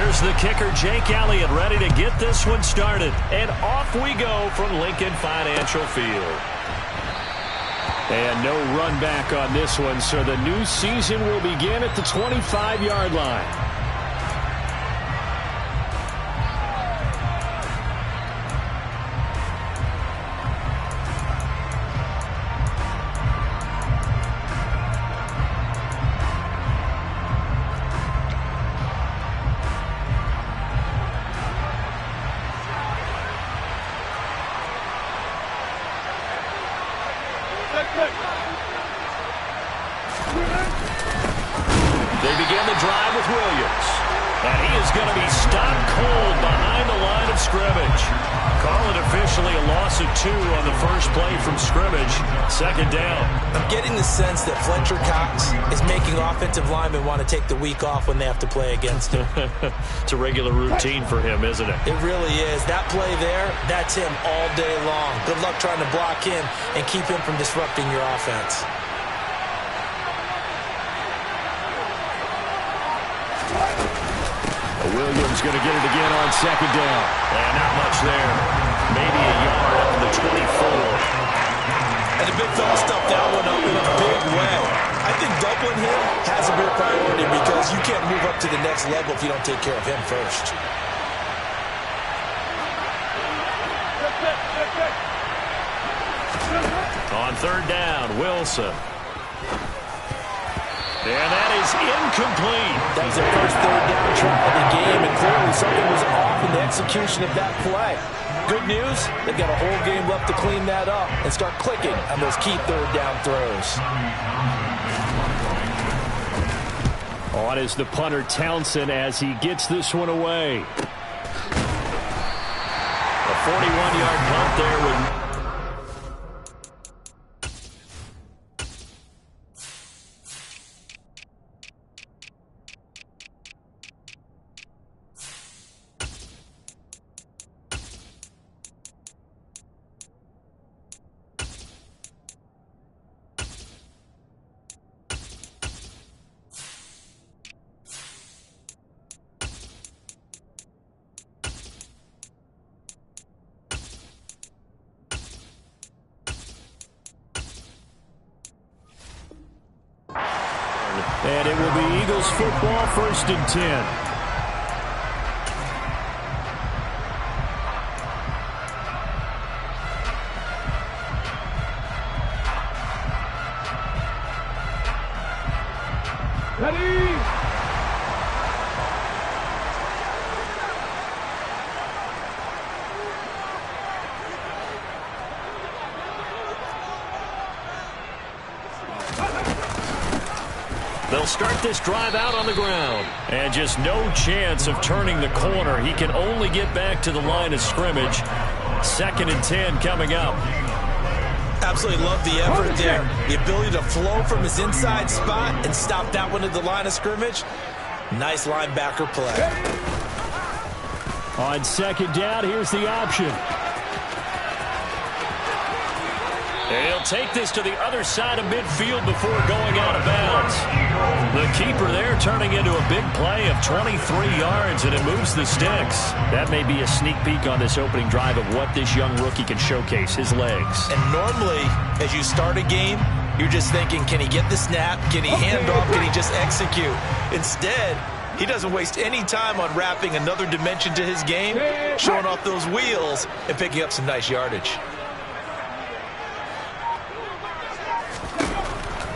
Here's the kicker, Jake Elliott, ready to get this one started. And off we go from Lincoln Financial Field. And no run back on this one, so the new season will begin at the 25-yard line. They begin the drive with Williams. And he is going to be stopped cold behind the line of scrimmage. Call it officially a loss of 2 on the first play from scrimmage. Second down. I'm getting the sense that Fletcher Cox is making offensive linemen want to take the week off when they have to play against him. It's a regular routine for him, isn't it? It really is. That play there, that's him all day long. Good luck trying to block him and keep him from disrupting your offense. Williams going to get it again on second down. And not much there. Maybe a yard up to the 24. And the big fella stuffed that one up in a big way. I think doubling him has to be a priority because you can't move up to the next level if you don't take care of him first. On third down, Wilson. And that is incomplete. That was their first third down try of the game, and clearly something was off in the execution of that play. Good news, they've got a whole game left to clean that up and start clicking on those key third down throws. On is the punter Townsend as he gets this one away. A 41-yard punt there with... And it will be Eagles football, 1st and 10. They'll start this drive out on the ground. And just no chance of turning the corner. He can only get back to the line of scrimmage. 2nd and 10 coming up. Absolutely love the effort there. The ability to flow from his inside spot and stop that one at the line of scrimmage. Nice linebacker play. On 2nd down, here's the option. He'll take this to the other side of midfield before going out of bounds. The keeper there turning into a big play of 23 yards, and it moves the sticks. That may be a sneak peek on this opening drive of what this young rookie can showcase, his legs. And normally, as you start a game, you're just thinking, can he get the snap? Can he hand off? Can he just execute? Instead, he doesn't waste any time on wrapping another dimension to his game, showing off those wheels, and picking up some nice yardage.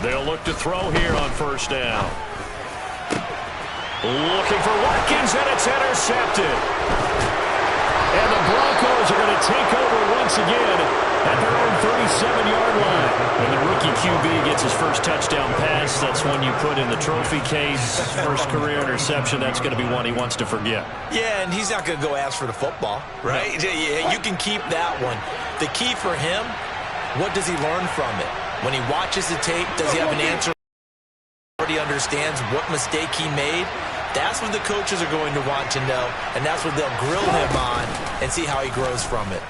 They'll look to throw here on 1st down. Looking for Watkins, and it's intercepted. And the Broncos are going to take over once again at their own 37-yard line. When the rookie QB gets his first touchdown pass, that's one you put in the trophy case. First career interception, that's going to be one he wants to forget. Yeah, and he's not going to go ask for the football, right? No. Yeah, you can keep that one. The key for him, what does he learn from it? When he watches the tape, does he have an answer? He understands what mistake he made. That's what the coaches are going to want to know, and that's what they'll grill him on and see how he grows from it.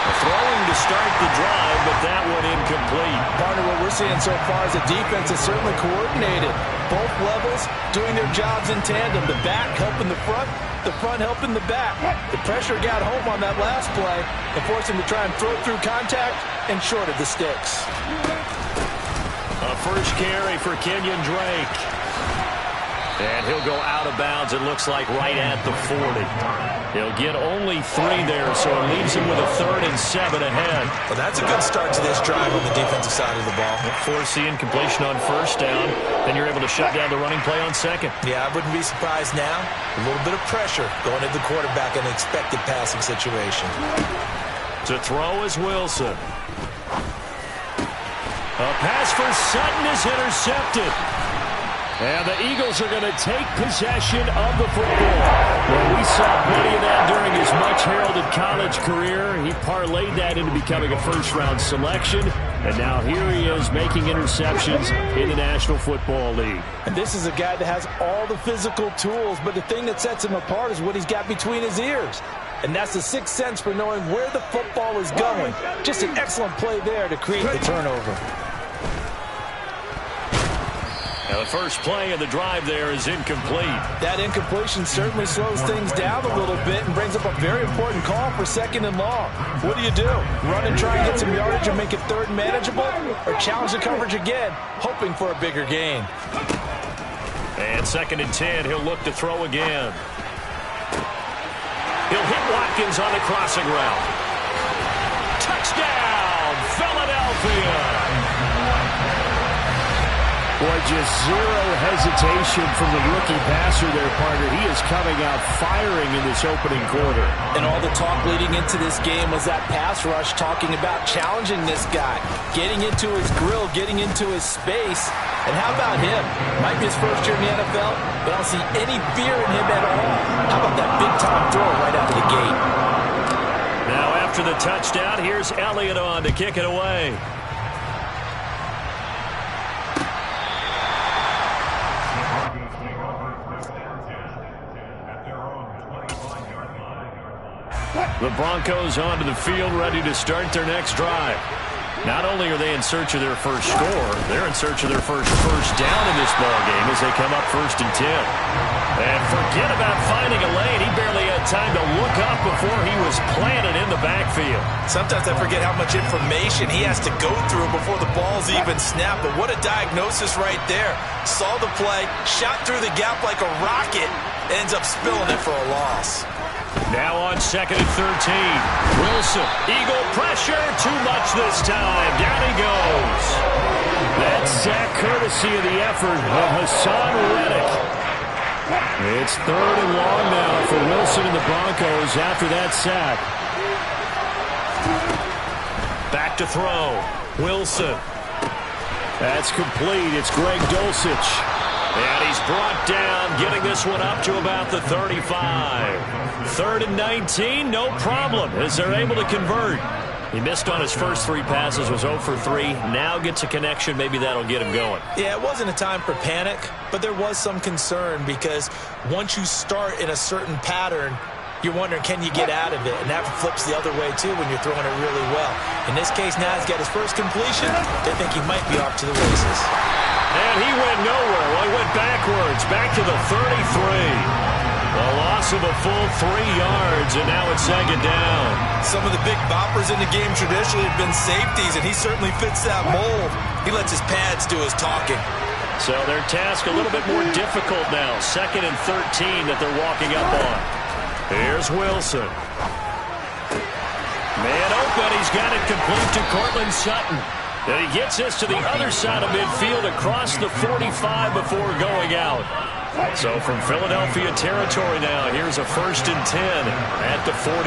A throwing to start the drive, but that one incomplete. Partner, what we're seeing so far is the defense is certainly coordinated. Both levels doing their jobs in tandem. The back helping the front helping the back. The pressure got home on that last play and forced him to try and throw through contact and short of the sticks. A first carry for Kenyon Drake. And he'll go out of bounds, it looks like, right at the 40. He'll get only 3 there, so it leaves him with a 3rd and 7 ahead. Well, that's a good start to this drive on the defensive side of the ball. Force the incompletion on first down, then you're able to shut down the running play on second. Yeah, I wouldn't be surprised now. A little bit of pressure going into the quarterback in an expected passing situation. To throw is Wilson. A pass for Sutton is intercepted. And the Eagles are going to take possession of the football. Well, we saw plenty of that during his much-heralded college career. He parlayed that into becoming a first-round selection. And now here he is making interceptions in the National Football League. And this is a guy that has all the physical tools, but the thing that sets him apart is what he's got between his ears. And that's the sixth sense for knowing where the football is going. Just an excellent play there to create the turnover. Now the first play of the drive there is incomplete. That incompletion certainly slows things down a little bit and brings up a very important call for 2nd and long. What do? Run and try and get some yardage and make it 3rd and manageable? Or challenge the coverage again, hoping for a bigger gain? And 2nd and 10, he'll look to throw again. He'll hit Watkins on the crossing route. Touchdown, Philadelphia! Boy, just zero hesitation from the rookie passer there, partner. He is coming out firing in this opening quarter. And all the talk leading into this game was that pass rush talking about challenging this guy, getting into his grill, getting into his space. And how about him? Might be his first year in the NFL, but I don't see any fear in him at all. How about that big-time throw right out of the gate? Now after the touchdown, here's Elliott on to kick it away. The Broncos onto the field, ready to start their next drive. Not only are they in search of their first score, they're in search of their first down in this ballgame as they come up 1st and 10. And forget about finding a lane. He barely had time to look up before he was planted in the backfield. Sometimes I forget how much information he has to go through before the ball's even snapped. But what a diagnosis right there. Saw the play, shot through the gap like a rocket, ends up spilling it for a loss. Now on 2nd and 13. Wilson, Eagle pressure, too much this time. Down he goes. That sack courtesy of the effort of Hassan Reddick. It's 3rd and long now for Wilson and the Broncos after that sack. Back to throw. Wilson. That's complete. It's Greg Dulcich. And he's brought down, getting this one up to about the 35. 3rd and 19, no problem, as they're able to convert. He missed on his first 3 passes, was 0 for 3. Now gets a connection. Maybe that'll get him going. Yeah, it wasn't a time for panic, but there was some concern because once you start in a certain pattern, you're wondering, can you get out of it? And that flips the other way, too, when you're throwing it really well. In this case, now he's got his first completion. They think he might be off to the races. And he went nowhere. Well, he went backwards, back to the 33. A loss of a full 3 yards, and now it's 2nd down. Some of the big boppers in the game traditionally have been safeties, and he certainly fits that mold. He lets his pads do his talking. So their task a little bit more difficult now. 2nd and 13 that they're walking up on. Here's Wilson. Man open, he's got it complete to Cortland Sutton. And he gets this to the other side of midfield across the 45 before going out. So from Philadelphia territory now, here's a 1st and 10 at the 43.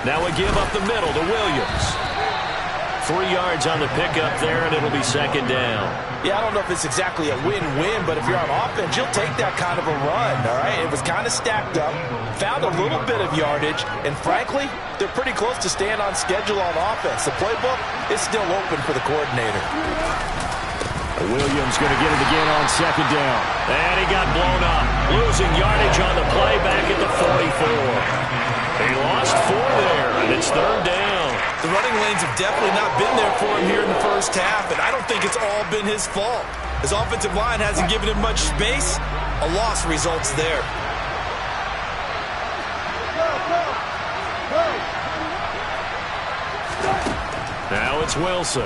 Now we give up the middle to Williams. 3 yards on the pickup there, and it'll be 2nd down. Yeah, I don't know if it's exactly a win-win, but if you're on offense, you'll take that kind of a run, all right? It was kind of stacked up, found a little bit of yardage, and frankly, they're pretty close to staying on schedule on offense. The playbook is still open for the coordinator. Williams going to get it again on 2nd down. And he got blown up, losing yardage on the play back at the 44. He lost 4 there. And it's third down. The running lanes have definitely not been there for him here in the first half, and I don't think it's all been his fault. His offensive line hasn't given him much space. A loss results there. Now it's Wilson.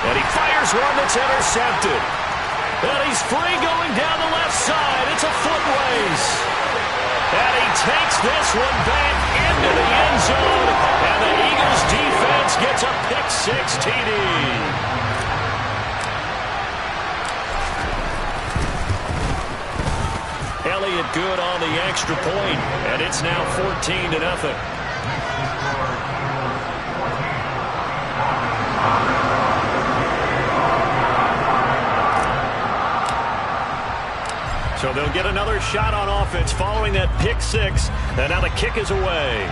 And he fires one that's intercepted. And he's free going down the left side. It's a foot race. And he takes this one back into the end zone. And the Eagles defense gets a pick-6 TD. Elliott good on the extra point, and it's now 14-0. So they'll get another shot on offense following that pick-6, and now the kick is away.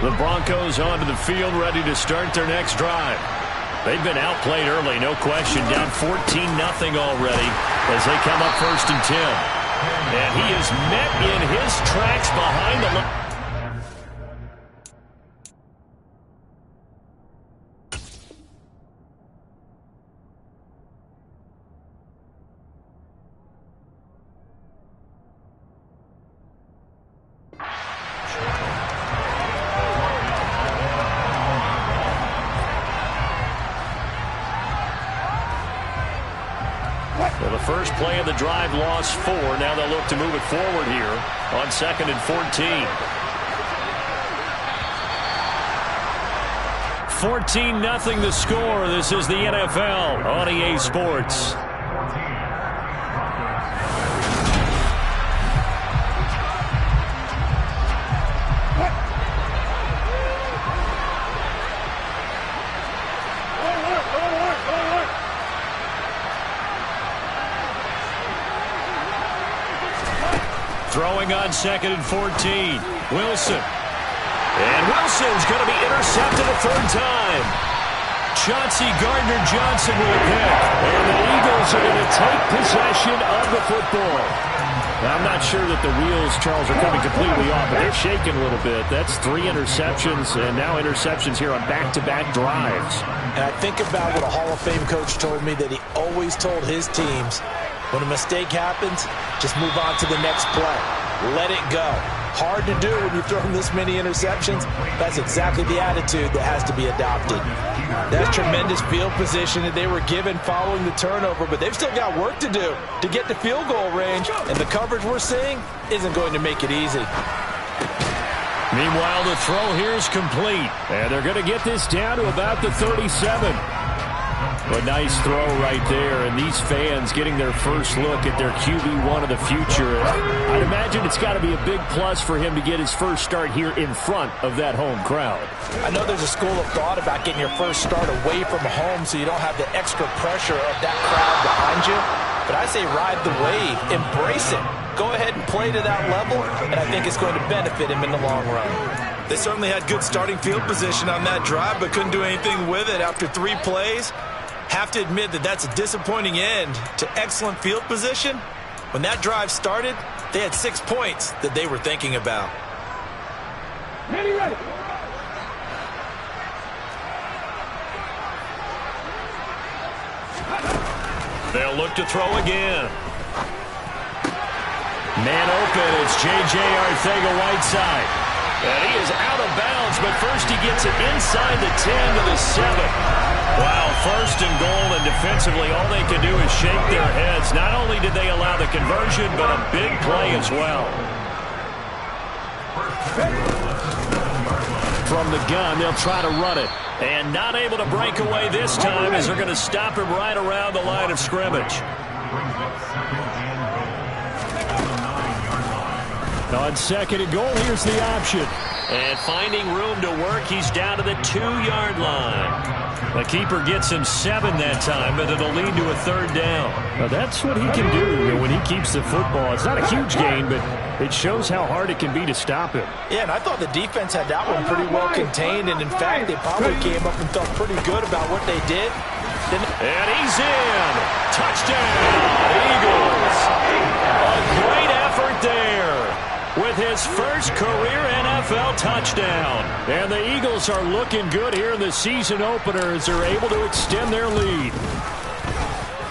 The Broncos onto the field, ready to start their next drive. They've been outplayed early, no question. Down 14-0 already as they come up 1st and 10. And he is met in his tracks behind the line. Well, the first play of the drive lost 4. Now they'll look to move it forward here on 2nd and 14. 14-0 the score. This is the NFL on EA Sports. Throwing on 2nd and 14. Wilson. And Wilson's going to be intercepted a third time. Chauncey Gardner-Johnson with a pick. And the Eagles are going to take possession of the football. Now, I'm not sure that the wheels, Charles, are coming completely off, but they're shaking a little bit. That's 3 interceptions, and now interceptions here on back-to-back drives. And I think about what a Hall of Fame coach told me, that he always told his teams, when a mistake happens, just move on to the next play. Let it go. Hard to do when you've thrown this many interceptions. That's exactly the attitude that has to be adopted. That's tremendous field position that they were given following the turnover, but they've still got work to do to get to field goal range, and the coverage we're seeing isn't going to make it easy. Meanwhile, the throw here is complete, and they're going to get this down to about the 37. A nice throw right there, and these fans getting their first look at their QB1 of the future. I'd imagine it's got to be a big plus for him to get his first start here in front of that home crowd. I know there's a school of thought about getting your first start away from home so you don't have the extra pressure of that crowd behind you. But I say ride the wave, embrace it. Go ahead and play to that level, and I think it's going to benefit him in the long run. They certainly had good starting field position on that drive, but couldn't do anything with it after 3 plays. Have to admit that that's a disappointing end to excellent field position. When that drive started, they had 6 points that they were thinking about. Ready. They'll look to throw again. Man open, it's J.J. Arcega-Whiteside. And he is out of bounds, but first he gets it inside the 10 to the 7. Wow, 1st and goal, and defensively all they can do is shake their heads. Not only did they allow the conversion, but a big play as well. From the gun, they'll try to run it. And not able to break away this time as they're going to stop him right around the line of scrimmage. On 2nd and goal, here's the option. And finding room to work, he's down to the 2-yard line. The keeper gets him 7 that time, but it'll lead to a 3rd down. Now that's what he can do when he keeps the football. It's not a huge gain, but it shows how hard it can be to stop him. Yeah, and I thought the defense had that one pretty well contained, and in fact, they probably came up and felt pretty good about what they did. And he's in. Touchdown, Eagles. A great effort there with his first career NFL touchdown. And the Eagles are looking good here in the season opener as they're able to extend their lead.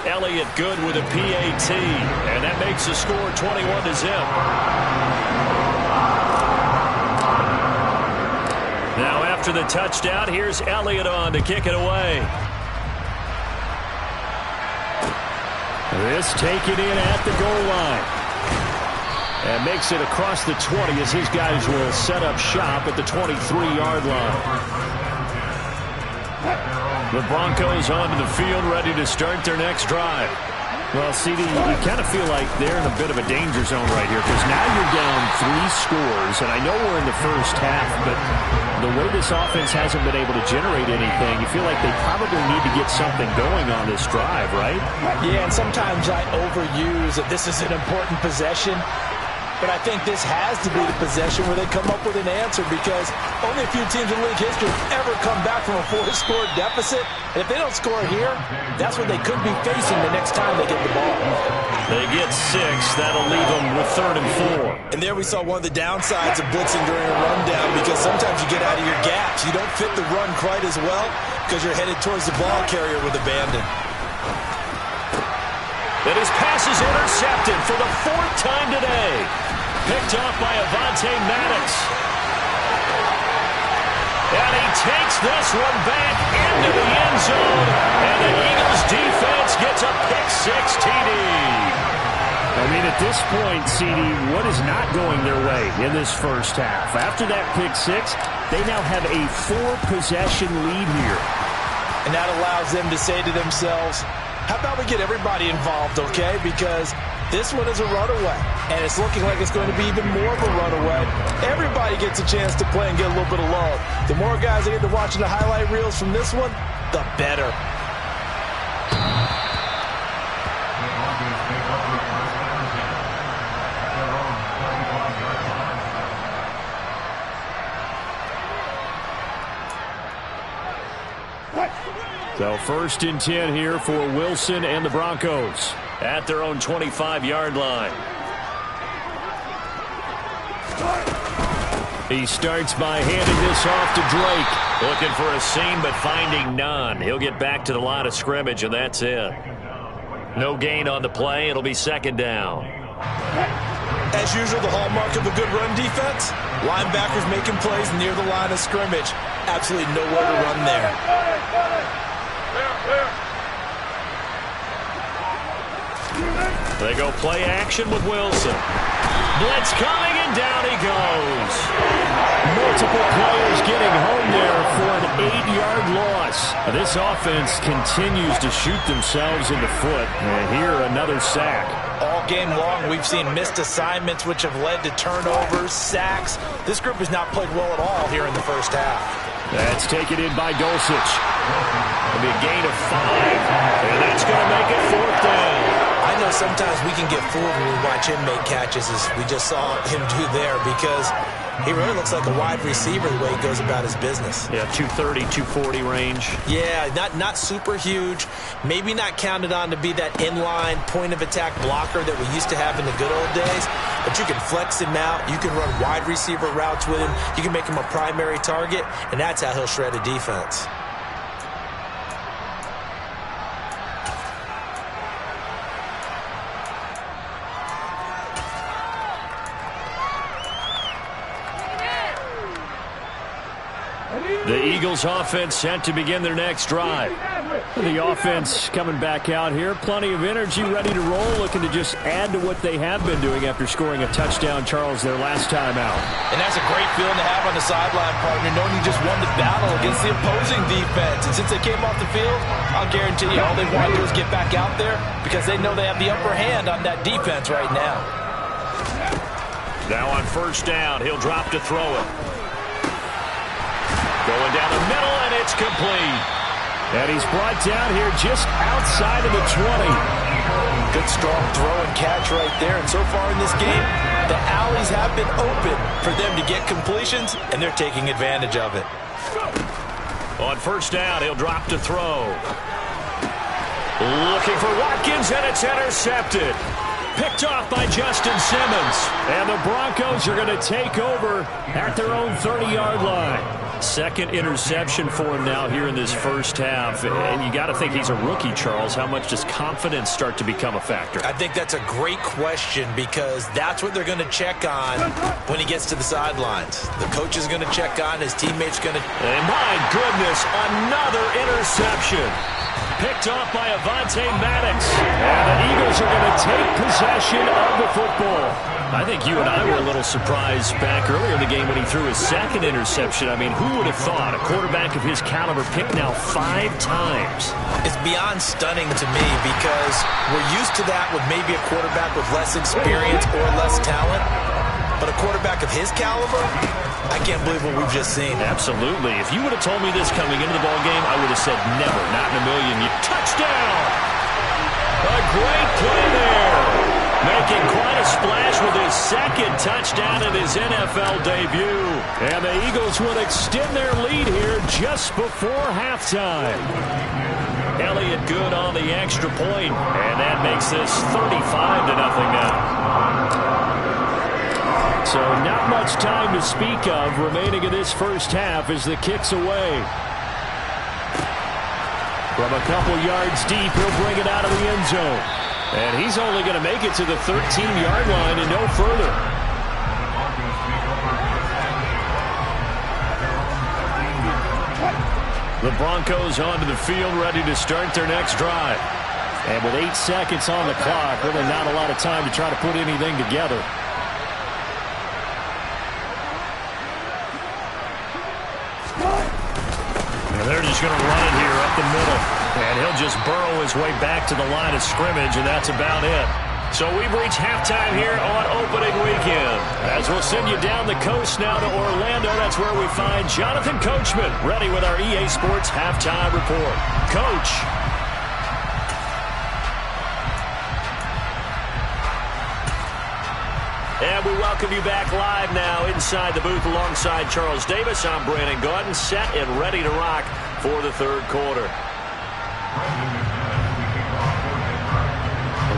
Elliott good with a PAT, and that makes the score 21-0. Now after the touchdown, here's Elliott on to kick it away. This taken in at the goal line. And makes it across the 20 as his guys will set up shop at the 23-yard line. The Broncos onto the field, ready to start their next drive. Well, CD, you kind of feel like they're in a bit of a danger zone right here because now you're down 3 scores, and I know we're in the first half, but the way this offense hasn't been able to generate anything, you feel like they probably need to get something going on this drive, right? Yeah, and sometimes I overuse that this is an important possession. But I think this has to be the possession where they come up with an answer because only a few teams in league history have ever come back from a 4-score deficit. And if they don't score here, that's what they could be facing the next time they get the ball. They get 6. That'll leave them with 3rd and 4. And there we saw one of the downsides of blitzing during a rundown because sometimes you get out of your gaps. You don't fit the run quite as well because you're headed towards the ball carrier with abandon. And his pass is intercepted for the 4th time today. Picked up by Avonte Maddox. And he takes this one back into the end zone. And the Eagles defense gets a pick-6 TD. I mean, at this point, CD, what is not going their way in this first half? After that pick-6, they now have a 4-possession lead here. And that allows them to say to themselves, how about we get everybody involved, okay? Because this one is a runaway, and it's looking like it's going to be even more of a runaway. Everybody gets a chance to play and get a little bit of love. The more guys that get to watching the highlight reels from this one, the better. So 1st and 10 here for Wilson and the Broncos at their own 25-yard line. He starts by handing this off to Drake. Looking for a seam, but finding none. He'll get back to the line of scrimmage, and that's it. No gain on the play. It'll be 2nd down. As usual, the hallmark of a good run defense, linebackers making plays near the line of scrimmage. Absolutely nowhere to run there. They go play action with Wilson. Blitz coming, and down he goes. Multiple players getting home there for an 8-yard loss. This offense continues to shoot themselves in the foot. And here, another sack. All game long, we've seen missed assignments, which have led to turnovers, sacks. This group has not played well at all here in the first half. That's taken in by Dulcich. It'll be a gain of 5. And that's going to make it 4th down. I know sometimes we can get fooled when we watch him make catches, as we just saw him do there, because he really looks like a wide receiver the way he goes about his business. Yeah, 230, 240 range. Yeah, not super huge. Maybe not counted on to be that inline point-of-attack blocker that we used to have in the good old days. But you can flex him out. You can run wide receiver routes with him. You can make him a primary target, and that's how he'll shred a defense. The Eagles offense set to begin their next drive. The offense coming back out here. Plenty of energy, ready to roll, looking to just add to what they have been doing after scoring a touchdown, Charles, their last time out. And that's a great feeling to have on the sideline, partner, knowing you just won the battle against the opposing defense. And since they came off the field, I'll guarantee you all they want to do is get back out there because they know they have the upper hand on that defense right now. Now on 1st down, he'll drop to throw it. Going down the middle, and it's complete. And he's brought down here just outside of the 20. Good strong throw and catch right there. And so far in this game, the alleys have been open for them to get completions, and they're taking advantage of it. On first down, he'll drop to throw. Looking for Watkins, and it's intercepted. Picked off by Justin Simmons. And the Broncos are going to take over at their own 30-yard line. Second interception for him now here in this first half. And you got to think he's a rookie, Charles. How much does confidence start to become a factor? I think that's a great question because that's what they're going to check on when he gets to the sidelines. The coach is going to check on, his teammates going to... And my goodness, another interception. Picked off by Avonte Maddox. And the Eagles are going to take possession of the football. I think you and I were a little surprised back earlier in the game when he threw his second interception. I mean, who would have thought a quarterback of his caliber picked now 5 times? It's beyond stunning to me because we're used to that with maybe a quarterback with less experience or less talent. But a quarterback of his caliber, I can't believe what we've just seen. Absolutely. If you would have told me this coming into the ballgame, I would have said never, not in a million. Touchdown! A great play there. Making quite a splash with his second touchdown in his NFL debut. And the Eagles will extend their lead here just before halftime. Elliott good on the extra point, and that makes this 35-0 now. So not much time to speak of remaining in this first half as the kick's away. From a couple yards deep, he'll bring it out of the end zone. And he's only going to make it to the 13-yard line and no further. The Broncos onto the field, ready to start their next drive. And with 8 seconds on the clock, really not a lot of time to try to put anything together. And they're just going to run it here up the middle. And he'll just burrow his way back to the line of scrimmage, and that's about it. So we've reached halftime here on opening weekend. As we'll send you down the coast now to Orlando, that's where we find Jonathan Coachman, ready with our EA Sports Halftime Report. Coach. And we welcome you back live now inside the booth alongside Charles Davis. I'm Brandon Gaudin, set and ready to rock for the third quarter.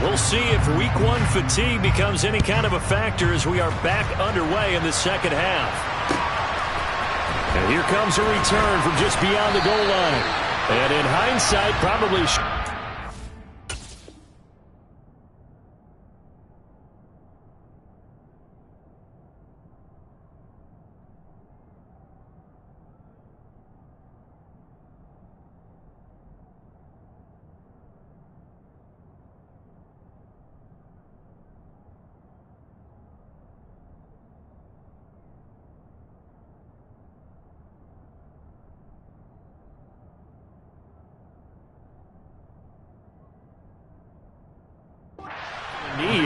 We'll see if week 1 fatigue becomes any kind of a factor as we are back underway in the second half. And here comes a return from just beyond the goal line. And in hindsight, probably...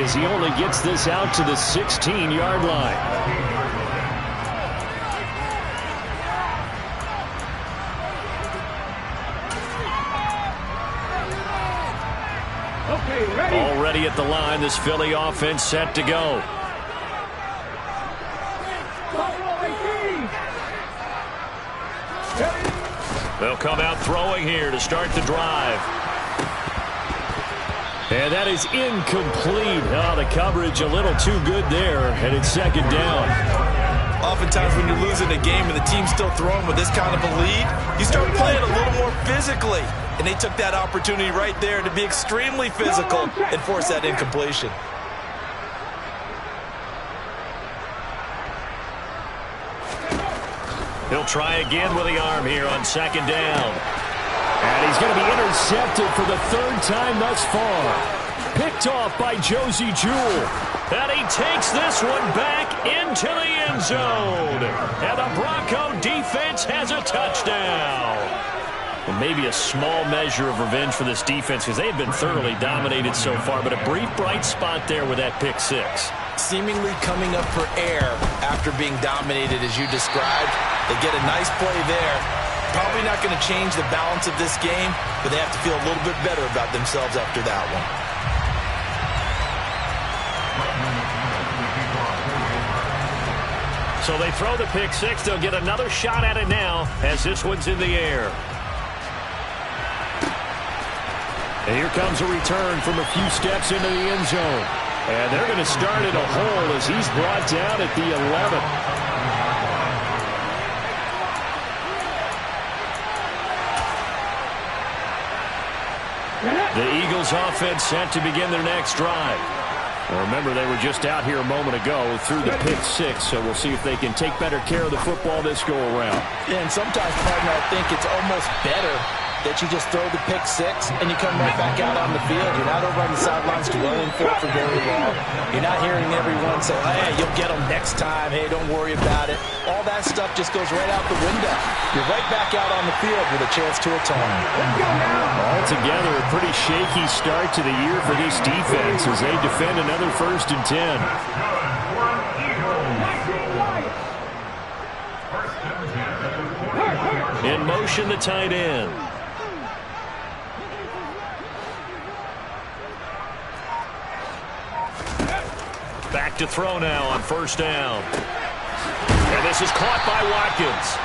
As he only gets this out to the 16-yard line. Okay, ready. Already at the line, this Philly offense set to go. They'll come out throwing here to start the drive. And that is incomplete. Oh, the coverage a little too good there, and it's second down. Oftentimes when you're losing a game and the team's still throwing with this kind of a lead, you start playing a little more physically. And they took that opportunity right there to be extremely physical and force that incompletion. He'll try again with the arm here on second down. And he's going to be intercepted for the 3rd time thus far. Picked off by Josie Jewell. And he takes this one back into the end zone. And the Bronco defense has a touchdown. Well, maybe a small measure of revenge for this defense because they have been thoroughly dominated so far, but a brief bright spot there with that pick 6. Seemingly coming up for air after being dominated as you described. They get a nice play there. Probably not going to change the balance of this game, but they have to feel a little bit better about themselves after that one. So they throw the pick six. They'll get another shot at it now as this one's in the air. And here comes a return from a few steps into the end zone. And they're going to start at a hole as he's brought down at the 11. The Eagles offense set to begin their next drive. Well, remember, they were just out here a moment ago through the pick six, so we'll see if they can take better care of the football this go-around. Yeah, and sometimes, partner, I think it's almost better that you just throw the pick six and you come right back out on the field. You're not over on the sidelines dwelling for very long. You're not hearing everyone say, hey, you'll get them next time. Hey, don't worry about it. All that stuff just goes right out the window. You're right back out on the field with a chance to atone. Altogether, a pretty shaky start to the year for this defense as they defend another 1st and 10. In motion, the tight end. Back to throw now on 1st down. And this is caught by Watkins.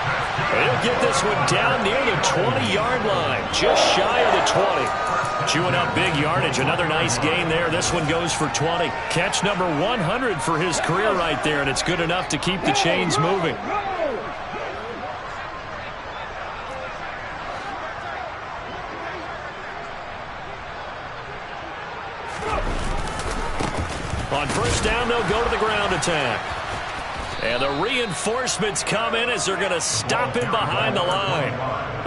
He'll get this one down near the 20-yard line, just shy of the 20. Chewing up big yardage. Another nice gain there. This one goes for 20. Catch number 100 for his career right there, and it's good enough to keep the chains moving. On 1st down, they'll go to the ground attack. And the reinforcements come in as they're going to stop him behind the line.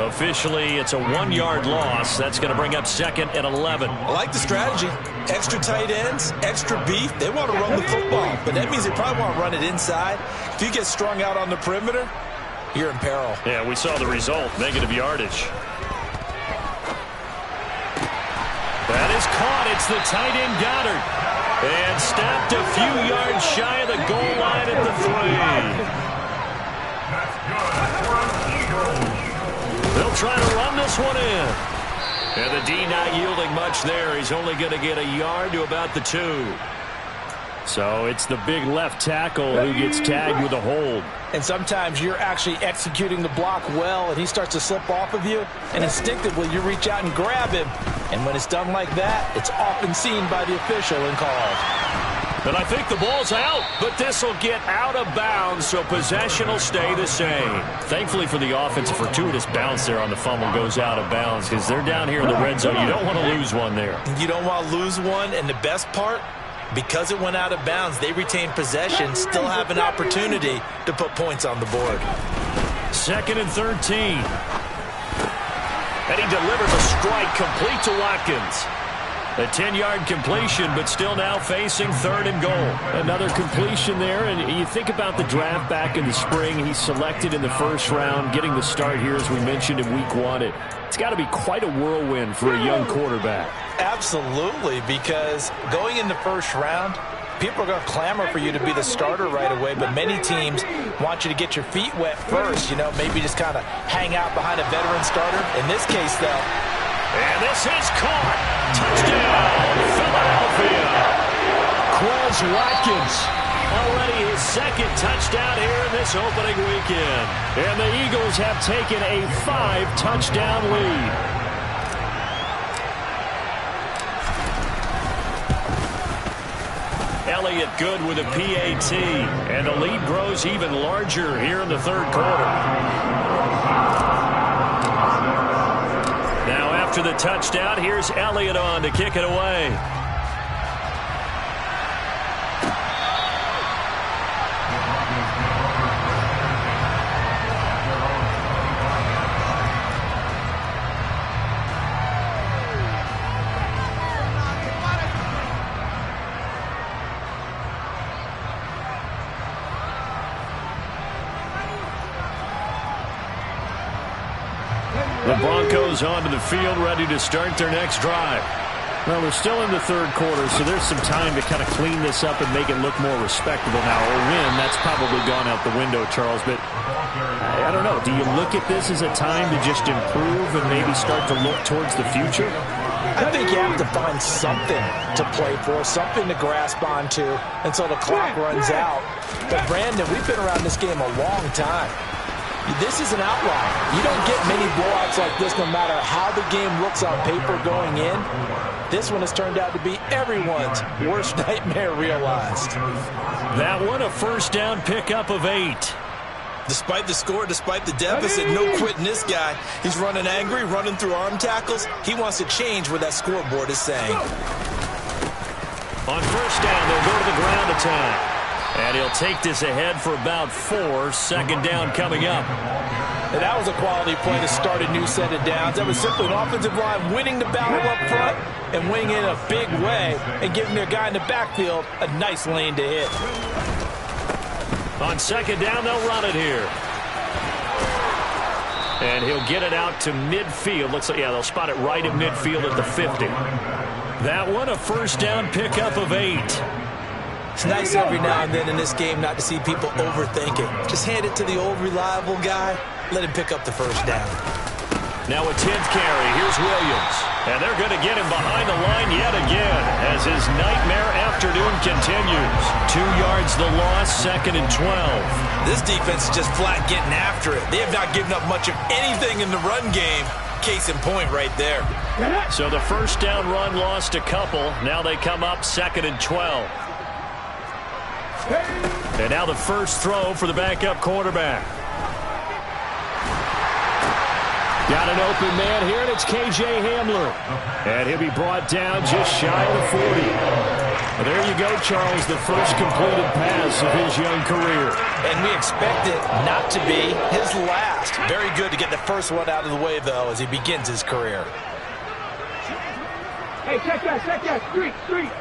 Officially, it's a 1-yard loss. That's going to bring up 2nd and 11. I like the strategy. Extra tight ends, extra beef. They want to run the football, but that means they probably want to run it inside. If you get strung out on the perimeter, you're in peril. Yeah, we saw the result, negative yardage. That is caught. It's the tight end Goddard. And stopped a few yards shy of the goal line at the 3. They'll try to run this one in. And the D not yielding much there. He's only going to get a yard to about the 2. So it's the big left tackle who gets tagged with a hold. And sometimes you're actually executing the block well, and he starts to slip off of you, and instinctively you reach out and grab him. And when it's done like that, it's often seen by the official and called. And I think the ball's out, but this will get out of bounds, so possession will stay the same. Thankfully for the offense, a fortuitous bounce there on the fumble goes out of bounds because they're down here in the red zone. You don't want to lose one there. You don't want to lose one, and the best part, because it went out of bounds, they retain possession, still have an opportunity to put points on the board. 2nd and 13. And he delivers a strike complete to Watkins. A 10-yard completion, but still now facing 3rd and goal. Another completion there, and you think about the draft back in the spring. He's selected in the 1st round, getting the start here, as we mentioned, in week 1. It's got to be quite a whirlwind for a young quarterback. Absolutely, because going in the 1st round, people are going to clamor for you to be the starter right away, but many teams want you to get your feet wet first, maybe just kind of hang out behind a veteran starter. In this case, though. And this is caught. Touchdown, Philadelphia. Quez Watkins. Already his 2nd touchdown here in this opening weekend. And the Eagles have taken a 5-touchdown lead. Elliott good with a PAT, and the lead grows even larger here in the 3rd quarter. Now after the touchdown, here's Elliott on to kick it away. The Broncos onto the field, ready to start their next drive. Well, we're still in the third quarter, so there's some time to kind of clean this up and make it look more respectable now. A win, that's probably gone out the window, Charles. But I don't know. Do you look at this as a time to just improve and maybe start to look towards the future? I think you have to find something to play for, something to grasp onto until the clock runs out. But, Brandon, we've been around this game a long time. This is an outlier. You don't get many blowouts like this no matter how the game looks on paper going in. This one has turned out to be everyone's worst nightmare realized. That one, a first down pickup of 8. Despite the score, despite the deficit, no quitting this guy. He's running angry, running through arm tackles. He wants to change what that scoreboard is saying. On first down, they'll go to the ground attack. And he'll take this ahead for about 4. Second down coming up. And that was a quality play to start a new set of downs. That was simply an offensive line winning the battle up front and winning in a big way and giving their guy in the backfield a nice lane to hit. On second down, they'll run it here. And he'll get it out to midfield. Looks like, yeah, they'll spot it right at midfield at the 50. That one, a first down pickup of 8. It's nice every now and then in this game not to see people overthink it. Just hand it to the old reliable guy. Let him pick up the first down. Now a 10th carry. Here's Williams. And they're going to get him behind the line yet again as his nightmare afternoon continues. 2 yards the loss, second and 12. This defense is just flat getting after it. They have not given up much of anything in the run game. Case in point right there. So the first down run lost a couple. Now they come up second and 12. And now the first throw for the backup quarterback. Got an open man here, and it's K.J. Hamler. And he'll be brought down just shy of the 40. Well, there you go, Charles, the first completed pass of his young career. And we expect it not to be his last. Very good to get the first one out of the way, though, as he begins his career. Hey, check that, street.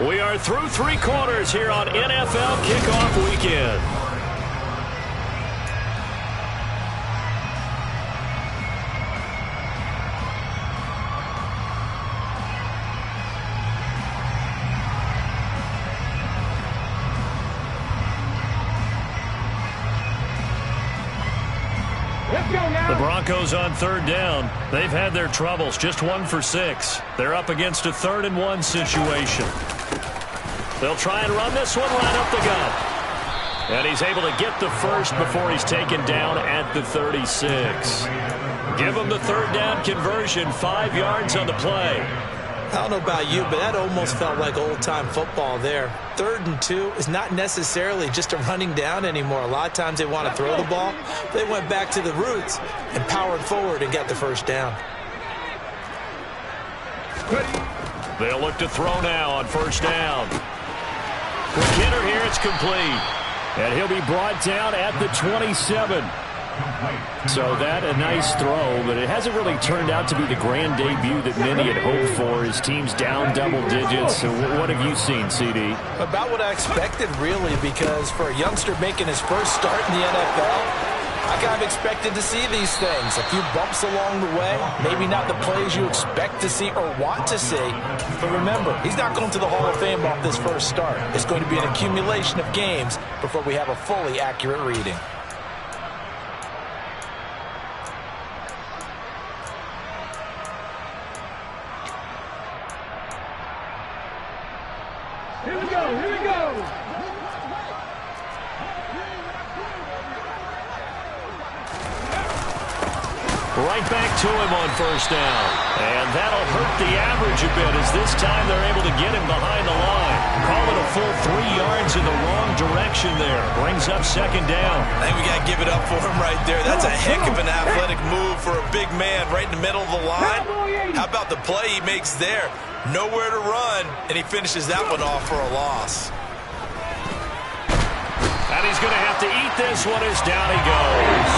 We are through 3 quarters here on NFL Kickoff Weekend. The Broncos on third down. They've had their troubles, just 1 for 6. They're up against a 3rd and 1 situation. They'll try and run this one right up the gut. And he's able to get the first before he's taken down at the 36. Give him the third down conversion, 5 yards on the play. I don't know about you, but that almost felt like old-time football there. 3rd and 2 is not necessarily just a running down anymore. A lot of times they want to throw the ball. They went back to the roots and powered forward and got the first down. They'll look to throw now on first down. For Kidder here, it's complete. And he'll be brought down at the 27. So that a nice throw, but it hasn't really turned out to be the grand debut that many had hoped for. His team's down double digits. So what have you seen, CD? About what I expected, really, because for a youngster making his first start in the NFL, I kind of expected to see these things. A few bumps along the way, maybe not the plays you expect to see or want to see. But remember, he's not going to the Hall of Fame off this first start. It's going to be an accumulation of games before we have a fully accurate reading. Here we go. Right back to him on first down. And that'll hurt the average a bit as this time they're able to get him behind the line. Call it a full 3 yards in the wrong direction there. Brings up second down. I think we got to give it up for him right there. That's a heck of an athletic move for a big man right in the middle of the line. How about the play he makes there? Nowhere to run, and he finishes that one off for a loss. And he's going to have to eat this one as down he goes.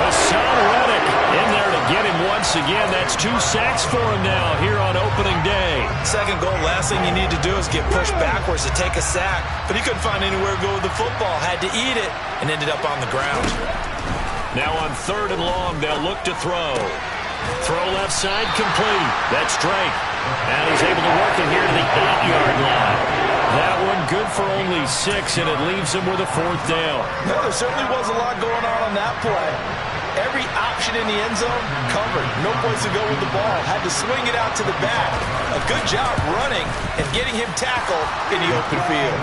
Hassan Reddick in there to get him once again. That's 2 sacks for him now here on opening day. Second goal, last thing you need to do is get pushed backwards to take a sack. But he couldn't find anywhere to go with the football. Had to eat it, and ended up on the ground. Now on 3rd and long, they'll look to throw. Throw left side, complete. That's Drake. And he's able to work it here to the 8-yard line. That one good for only 6, and it leaves him with a 4th down. No, there certainly was a lot going on that play. Every option in the end zone covered. No place to go with the ball. Had to swing it out to the back. A good job running and getting him tackled in the open field.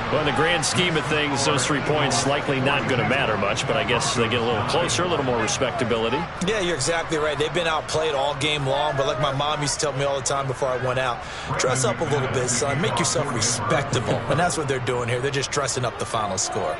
Well, in the grand scheme of things, those 3 points likely not going to matter much, but I guess they get a little closer, a little more respectability. Yeah, you're exactly right. They've been outplayed all game long, but like my mom used to tell me all the time before I went out, dress up a little bit, son. Make yourself respectable. And that's what they're doing here. They're just dressing up the final score.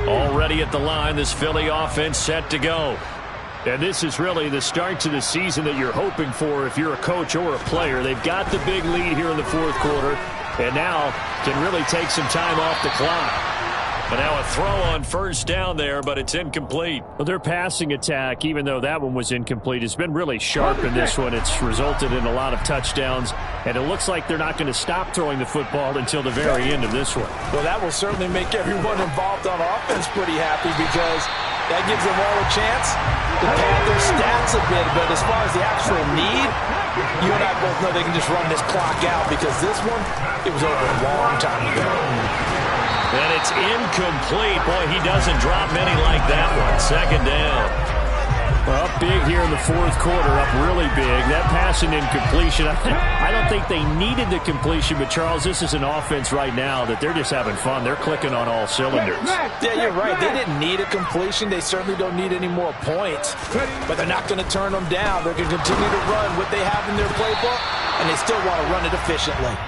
Already at the line, this Philly offense set to go. And this is really the start to the season that you're hoping for if you're a coach or a player. They've got the big lead here in the 4th quarter, and now can really take some time off the clock. But now a throw on 1st down there, but it's incomplete. Well, their passing attack, even though that one was incomplete, has been really sharp in this one. It's resulted in a lot of touchdowns, and it looks like they're not going to stop throwing the football until the very end of this one. Well, that will certainly make everyone involved on offense pretty happy because that gives them all a chance to pad their stats a bit. But as far as the actual need, you and I both know they can just run this clock out because this one, it was over a long time ago. And it's incomplete. Boy, he doesn't drop many like that one. 2nd down. Well, up big here in the 4th quarter, up really big. That pass and incompletion, I don't think they needed the completion, but Charles, this is an offense right now that they're just having fun. They're clicking on all cylinders. Yeah, you're right. They didn't need a completion. They certainly don't need any more points, but they're not going to turn them down. They're going to continue to run what they have in their playbook, and they still want to run it efficiently.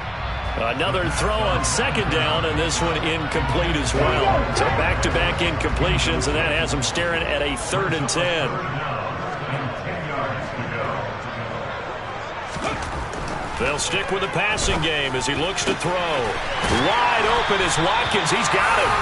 Another throw on 2nd down, and this one incomplete as well. So back-to-back incompletions, and that has them staring at a 3rd and 10. They'll stick with the passing game as he looks to throw. Wide open is Watkins. He's got it.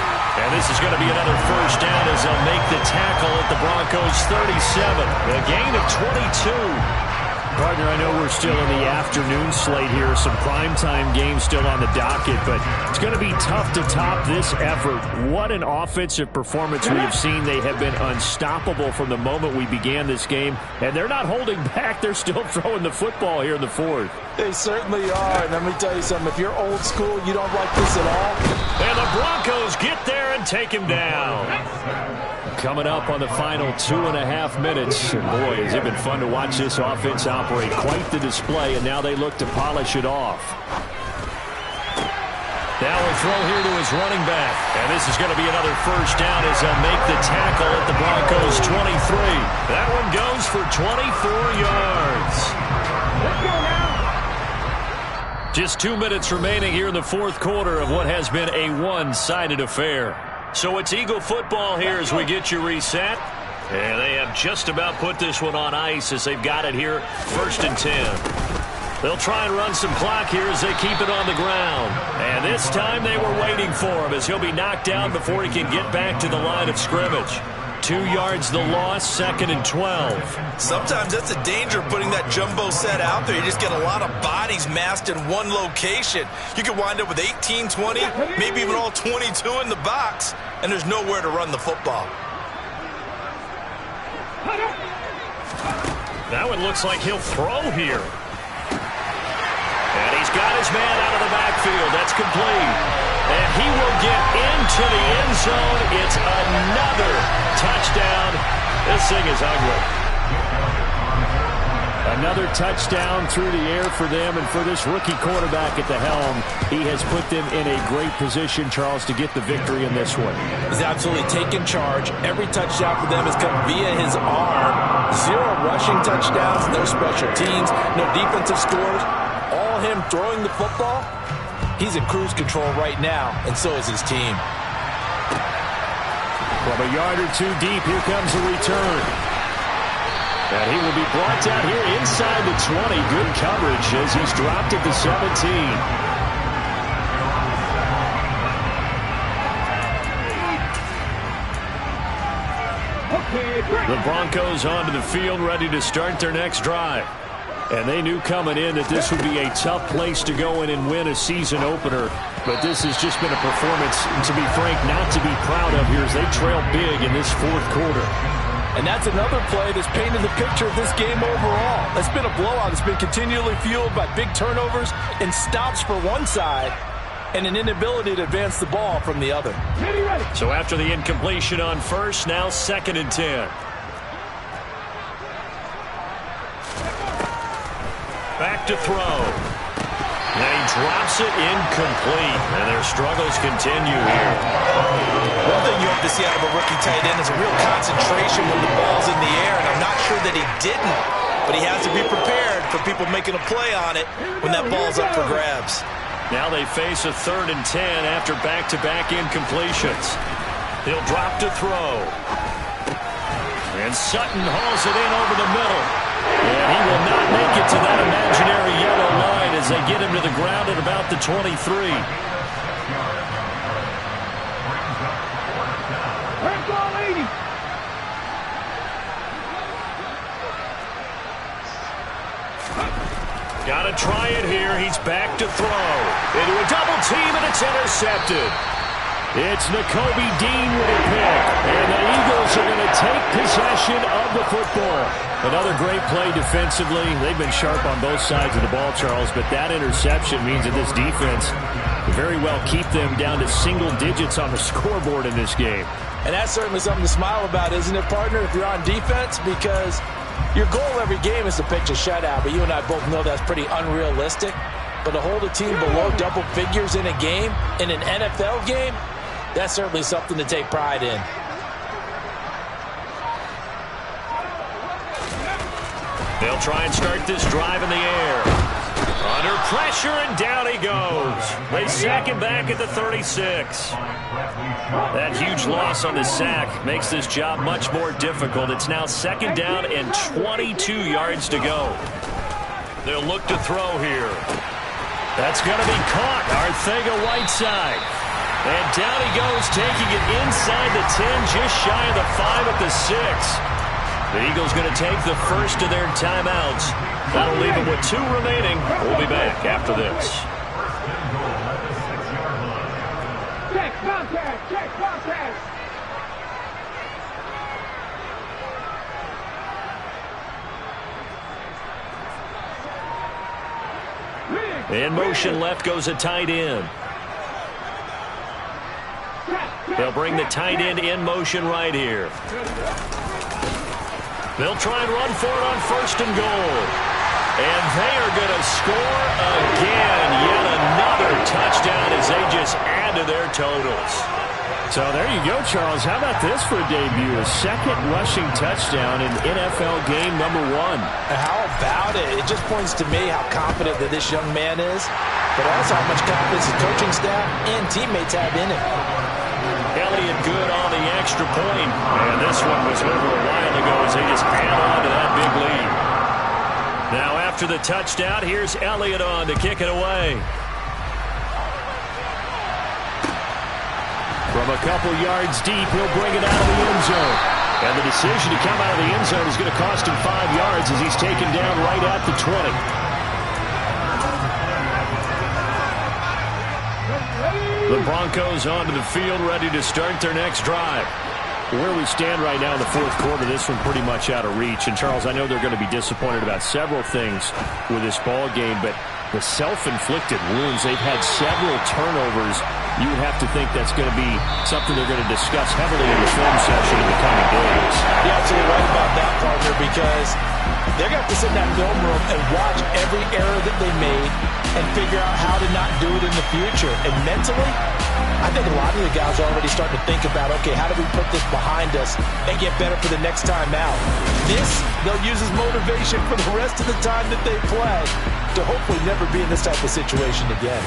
And this is going to be another 1st down as they'll make the tackle at the Broncos 37. A gain of 22. Partner, I know we're still in the afternoon slate here. Some primetime games still on the docket, but it's going to be tough to top this effort. What an offensive performance we have seen. They have been unstoppable from the moment we began this game, and they're not holding back. They're still throwing the football here in the 4th. They certainly are, and let me tell you something. If you're old school, you don't like this at all. And the Broncos get there and take him down. Coming up on the final 2.5 minutes. And boy, has it been fun to watch this offense operate. Quite the display, and now they look to polish it off. Now a throw here to his running back. And this is going to be another 1st down as they'll make the tackle at the Broncos 23. That one goes for 24 yards. Let's go now. Just 2 minutes remaining here in the 4th quarter of what has been a one-sided affair. So it's Eagle football here as we get you reset. And they have just about put this one on ice as they've got it here, 1st and 10. They'll try and run some clock here as they keep it on the ground. And this time they were waiting for him as he'll be knocked down before he can get back to the line of scrimmage. 2 yards the loss, 2nd and 12. Sometimes that's the danger of putting that jumbo set out there. You just get a lot of bodies massed in one location. You could wind up with 18, 20, maybe even all 22 in the box, and there's nowhere to run the football. That one looks like he'll throw here. And he's got his man out of the backfield. That's complete. And he will get into the end zone. It's another touchdown. This thing is ugly. Another touchdown through the air for them, and for this rookie quarterback at the helm, he has put them in a great position, Charles, to get the victory in this one. He's absolutely taken charge. Every touchdown for them has come via his arm. 0 rushing touchdowns, no special teams, no defensive scores. All him throwing the football. He's in cruise control right now, and so is his team. From a yard or two deep, here comes the return. And he will be brought down here inside the 20. Good coverage as he's dropped at the 17. The Broncos onto the field ready to start their next drive. And they knew coming in that this would be a tough place to go in and win a season opener. But this has just been a performance, to be frank, not to be proud of here as they trail big in this fourth quarter. And that's another play that's painted the picture of this game overall. It's been a blowout. It's been continually fueled by big turnovers and stops for one side and an inability to advance the ball from the other. So after the incompletion on first, now 2nd and 10. Back to throw. And he drops it incomplete. And their struggles continue here. One thing you hope to see out of a rookie tight end is a real concentration when the ball's in the air. And I'm not sure that he didn't, but he has to be prepared for people making a play on it when that ball's up for grabs. Now they face a 3rd and 10 after back-to-back incompletions. He'll drop to throw. And Sutton hauls it in over the middle. And he will not make it to that imaginary yellow line as they get him to the ground at about the 23. Got to try it here. He's back to throw. Into a double team, and it's intercepted. It's Nakobe Dean with a pick. And the Eagles are going to take possession of the football. Another great play defensively. They've been sharp on both sides of the ball, Charles, but that interception means that this defense will very well keep them down to single digits on the scoreboard in this game. And that's certainly something to smile about, isn't it, partner, if you're on defense? Because your goal every game is to pitch a shutout, but you and I both know that's pretty unrealistic. But to hold a team below double figures in a game, in an NFL game, that's certainly something to take pride in. They'll try and start this drive in the air. Under pressure, and down he goes. They sack him back at the 36. That huge loss on the sack makes this job much more difficult. It's now 2nd down and 22 yards to go. They'll look to throw here. That's going to be caught. Arcega-Whiteside. And down he goes, taking it inside the 10, just shy of the 5 at the 6. The Eagles going to take the first of their timeouts. That'll leave them with 2 remaining. We'll be back after this. Check contact! Check contact! In motion left goes a tight end. They'll bring the tight end in motion right here. They'll try and run for it on 1st and goal. And they are going to score again. Yet another touchdown as they just add to their totals. So there you go, Charles. How about this for a debut? A 2nd rushing touchdown in NFL game number 1. How about it? It just points to me how confident that this young man is, but also how much confidence the coaching staff and teammates have in him. Elliott good on the extra point. And this one was over a while ago as they just add on to that big lead. Now after the touchdown, here's Elliott on to kick it away. From a couple yards deep, he'll bring it out of the end zone. And the decision to come out of the end zone is going to cost him 5 yards as he's taken down right at the 20. The Broncos onto the field, ready to start their next drive. Where we stand right now in the fourth quarter, this one pretty much out of reach. And, Charles, I know they're going to be disappointed about several things with this ball game, but the self-inflicted wounds, they've had several turnovers. You would have to think that's going to be something they're going to discuss heavily in the film session in the coming days. You're absolutely right about that, partner, because they're going to have to sit in that film room and watch every error that they made and figure out how to not do it in the future. And mentally, I think a lot of the guys are already starting to think about, okay, how do we put this behind us and get better for the next time out? This, they'll use as motivation for the rest of the time that they play to hopefully never be in this type of situation again.